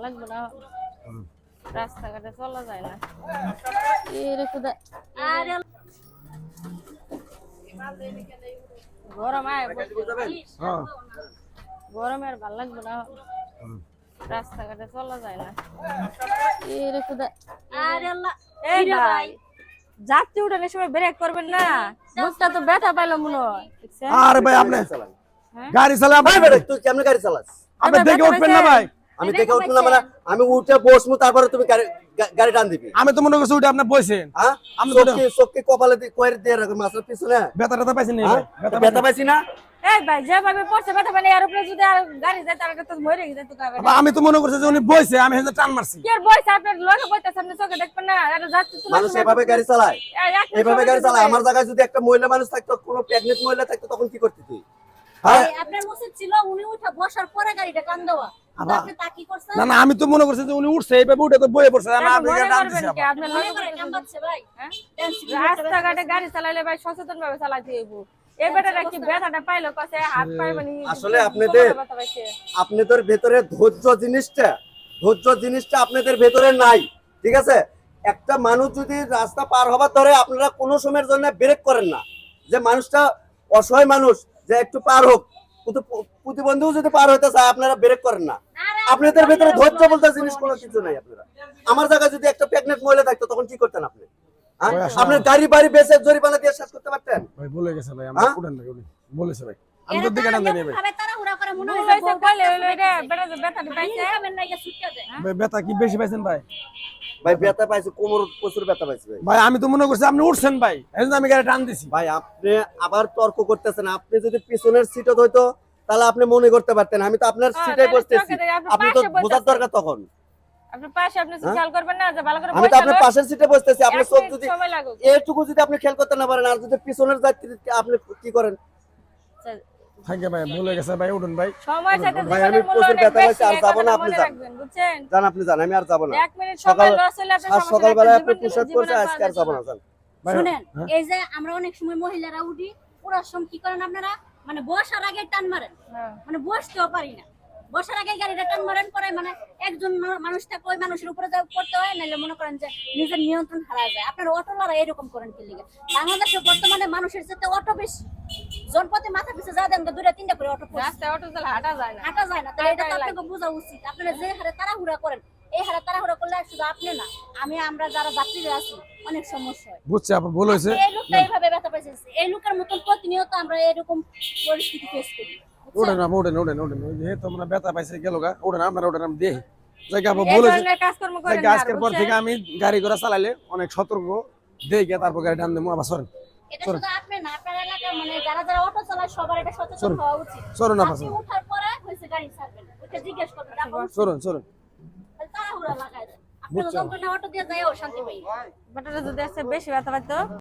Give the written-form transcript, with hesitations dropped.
লাগবে না রাস্তাঘাটে চলা যায় না এর খুদা আরে গরম আয় হ্যাঁ গরমে আর ভালো লাগবে না রাস্তাঘাটে চলা যায় না এর খুদা আরে আল্লাহ এই ভাই যাত্রী উঠানোর সময় ব্রেক করবেন না মুখটা তো ব্যথা পাইলো মনে হয় আরে ভাই আপনি গাড়ি চালা ভাই বেটা তুই কেমনে গাড়ি চালাস? আপনি দেখে উঠবেন না ভাই আমি দেখে উঠবো না মানে আমি উঠে বসবো তারপরে তুমি গাড়ি টান দিবি। আমি তো মনে করছি উঠে আপনি বসেন হ্যাঁ আমি চোখকে কপালে কয়ের দিয়ে রাখো মাছের পিছনে। ব্যথা ট্যাথা পাইছেন না ভাই ব্যথা পাইছি না? এই ভাই যেভাবে পড়ছে ব্যথা মানে এর উপরে যদি আর গাড়ি যায় তার তো মরে গেছে তো কাবে আমি তো মনে করছি যে উনি বসে আমি হেঁটে টান মারছি কি আর বয়স আপনার লগে বইতাছেন না চোখে দেখবেন না এটা যাচ্ছে মানুষ এভাবে গাড়ি চালায়, এভাবে গাড়ি চালায়। আমার জায়গায় যদি একটা মহিলা মানুষ থাকতো, কোনো প্রেগনেন্ট মহিলা থাকতো, তখন কি করতে তুই? আপনার উচিত ছিল উনি উঠে বসার পরে গাড়িটা টান দেওয়া। আপনি তা কি করছেন? না না আমি তো মনে করছি যে উনি উঠছে এইভাবে উঠে তো বয়ে পড়ছে আমি আপনি টান দিছি আপনার লগে কাম বাচ্ছে ভাই। হ্যাঁ রাস্তাঘাটে গাড়ি চালাইলে ভাই সচেতন ভাবে চালাতে হইব এই বেটাটা কি ব্যথাটা পাইলো কাছে হাত পায় মানে আসলে আপনাদের ভেতরে ধৈর্য জিনিসটা আপনাদের ভেতরে নাই, ঠিক আছে? একটা মানুষ যদি রাস্তা পার হবার ধরে আপনারা কোনো সময়ের জন্য ব্রেক করেন না, যে মানুষটা অসহায় মানুষ যে একটু পার হোক, কিন্তু প্রতিবন্ধী যদি পার হইতে চায় আপনারা ব্রেক করেন না। আপনাদের ভেতরে ধৈর্য বলতে জিনিস কোনো কিছু নাই। আপনারা আমার জায়গায় যদি একটা প্রেগনেন্ট মহিলা থাকতো তখন কি করতেন আপনি? আপনার গাড়ি বাড়ি বেচে জরিমানা দিয়ে শেষ করতে পারতেন ভাই বলে গেছে ভাই আমরা উঠেন না উনি বলেছে ভাই আমি তো দিকে টান দেই ভাই ভাবে তাড়াহুড়া করে মনে হয় হইছে কইলে রে বেটা ব্যথাটা পাইছে খাবেন না এটা ছুটতে যায়। ভাই ব্যথা কি বেশি পাইছেন ভাই ভাই। ব্যথা পাইছে, কোমর প্রচুর ব্যথা পাইছে ভাই। ভাই আমি তো মনে করছি আপনি উঠছেন ভাই এজন্য আমি গাড়ি টান দিছি ভাই আপনি আবার তর্ক করতেছেন। আপনি যদি পিছনের সিটে হইতো তাহলে আপনি মনে করতে পারতেন আমি তো আপনার সিটে বসতেছি। আপনি তো বোঝার দরকার তখন। আপনি পাশে আপনি খেয়াল করবেন না যে ভালো করে আমি তো আপনার পাশের সিটে বসতেছি। আপনি চোখ যদি সময় লাগুক এইটুকু যদি আপনি খেয়াল করতে না পারেন, আর যদি পিছনের যাত্রী আপনি কি করেন? থাকে ভাই বলে গেছে ভাই উঠুন ভাই সময় সাথে ভাই আমি প্রচুর ব্যথা পাইছি, আর যাবো না। আপনি যান, বুঝছেন যান আপনি যান, আমি আর যাবো না। 1 মিনিট সময় লস হলে আপনি আর সকালবেলা আপনি পোশাক করছে, আজকে আর যাবো না। যান শুনেন, এই যে আমরা অনেক সময় মহিলারা উঠি পুরো সময় কি করেন আপনারা, মানে বসার আগে টান মারেন, মানে বসতেও পারি না, বসার আগে গাড়িটা টান মারেন, পরে মানে একজন মানুষটা ওই মানুষের উপরে পড়তে হয়, নাহলে মনে করেন যে নিজের নিয়ন্ত্রণ হারায় যায়। আপনারা অটোলারা এরকম করেন কি লিগে? বাংলাদেশে বর্তমানে মানুষের সাথে অটো বেশি, জনপতি মাথা পিছু যা দেন 2-3টা করে অটো, রাস্তায় অটো চালা হাঁটা যায় না তাহলে এটা তো আপনাকে বোঝা উচিত। আপনারা যে হারে তাড়াহুড়া করেন, এই হারে তাড়াহুড়া করলে শুধু আপনি না, আমরা যারা যাত্রীরা আছি অনেক সমস্যা হয়। বুঝছি আপু ভুল হয়েছে এই লোকটা এইভাবে ব্যথা পাইছে, এই লোকের মতন প্রতিনিয়ত আমরা এরকম পরিস্থিতি ফেস করি। ওঠেন আপু ওঠেন যে তোমরা ব্যথা পাইছে গেল গা ওঠেন আপনারা ওঠেন আমি দেখি জায়গা আপু ভুল হয়েছে কাজকর্ম করেন আজকের পর থেকে আমি গাড়ি ঘোড়া চালাইলে অনেক সতর্ক দেখে তারপর গাড়ি টান দেবো আবার সরেন এটা শুধু আপনি না, আপনার এলাকার মানে যারা যারা অটো চালায় সবার এটা সচেতন হওয়া উচিত। সরুন আপা আপনি উঠার পরে হইছে গাড়ি ছাড়বেন, ওটা জিজ্ঞেস করবেন, তারপর সরুন তাড়াহুড়া লাগায় দেন। আপনি যখন অটো দিয়ে যায় ও শান্তি পাই। বাটাটা যদি আছে বেশি ব্যথা পাইতো